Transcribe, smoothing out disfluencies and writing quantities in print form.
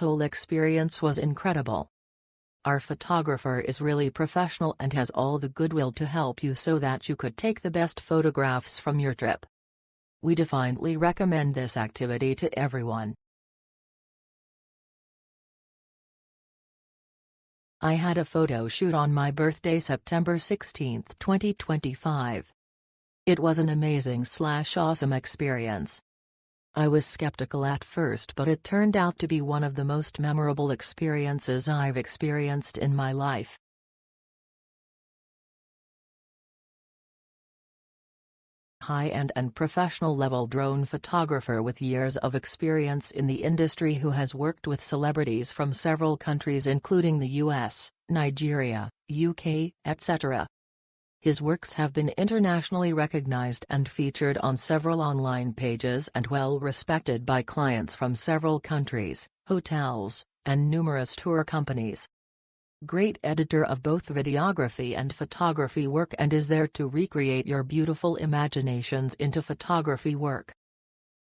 whole experience was incredible. Our photographer is really professional and has all the goodwill to help you so that you could take the best photographs from your trip. We definitely recommend this activity to everyone. I had a photo shoot on my birthday, September 16, 2025. It was an amazing/awesome experience. I was skeptical at first, but it turned out to be one of the most memorable experiences I've experienced in my life. High-end and professional-level drone photographer with years of experience in the industry who has worked with celebrities from several countries including the US, Nigeria, UK, etc. His works have been internationally recognized and featured on several online pages and well respected by clients from several countries, hotels, and numerous tour companies. Great editor of both videography and photography work and is there to recreate your beautiful imaginations into photography work.